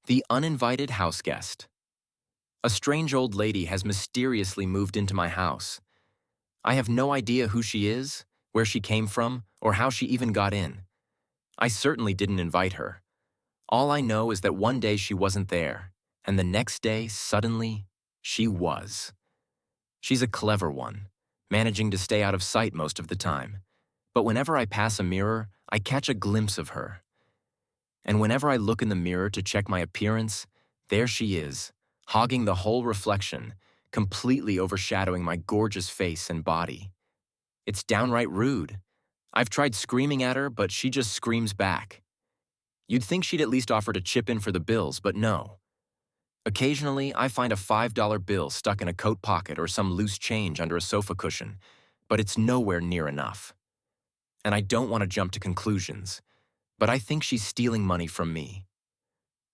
The Uninvited Houseguest. A strange old lady has mysteriously moved into my house. I have no idea who she is, where she came from, or how she even got in. I certainly didn't invite her. All I know is that one day she wasn't there, and the next day, suddenly, she was. She's a clever one, managing to stay out of sight most of the time. But whenever I pass a mirror, I catch a glimpse of her. And whenever I look in the mirror to check my appearance, there she is, hogging the whole reflection, completely overshadowing my gorgeous face and body. It's downright rude. I've tried screaming at her, but she just screams back. You'd think she'd at least offer to chip in for the bills, but no. Occasionally, I find a $5 bill stuck in a coat pocket or some loose change under a sofa cushion, but it's nowhere near enough. And I don't want to jump to conclusions, but I think she's stealing money from me.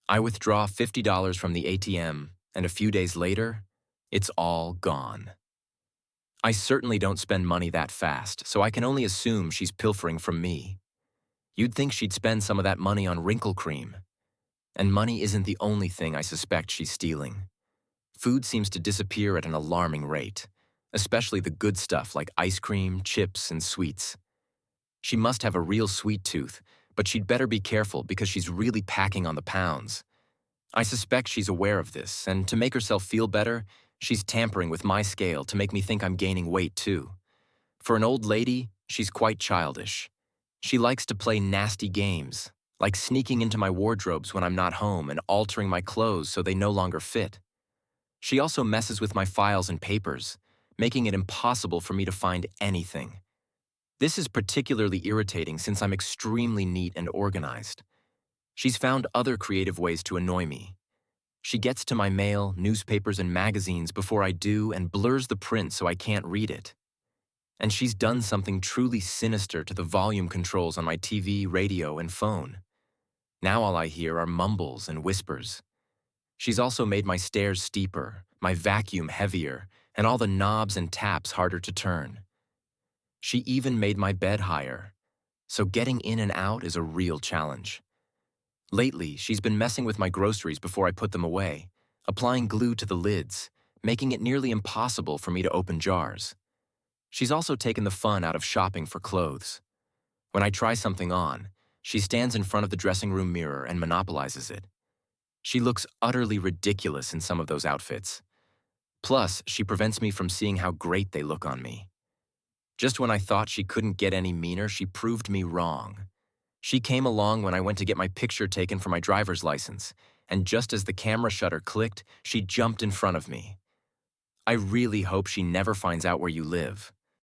I withdraw $50 from the ATM, and a few days later, it's all gone. I certainly don't spend money that fast, so I can only assume she's pilfering from me. You'd think she'd spend some of that money on wrinkle cream. And money isn't the only thing I suspect she's stealing. Food seems to disappear at an alarming rate, especially the good stuff like ice cream, chips, and sweets. She must have a real sweet tooth, but she'd better be careful because she's really packing on the pounds. I suspect she's aware of this, and to make herself feel better, she's tampering with my scale to make me think I'm gaining weight too. For an old lady, she's quite childish. She likes to play nasty games, like sneaking into my wardrobes when I'm not home and altering my clothes so they no longer fit. She also messes with my files and papers, making it impossible for me to find anything. This is particularly irritating since I'm extremely neat and organized. She's found other creative ways to annoy me. She gets to my mail, newspapers, and magazines before I do and blurs the print so I can't read it. And she's done something truly sinister to the volume controls on my TV, radio, and phone. Now all I hear are mumbles and whispers. She's also made my stairs steeper, my vacuum heavier, and all the knobs and taps harder to turn. She even made my bed higher, so getting in and out is a real challenge. Lately, she's been messing with my groceries before I put them away, applying glue to the lids, making it nearly impossible for me to open jars. She's also taken the fun out of shopping for clothes. When I try something on, she stands in front of the dressing room mirror and monopolizes it. She looks utterly ridiculous in some of those outfits. Plus, she prevents me from seeing how great they look on me. Just when I thought she couldn't get any meaner, she proved me wrong. She came along when I went to get my picture taken for my driver's license, and just as the camera shutter clicked, she jumped in front of me. I really hope she never finds out where you live.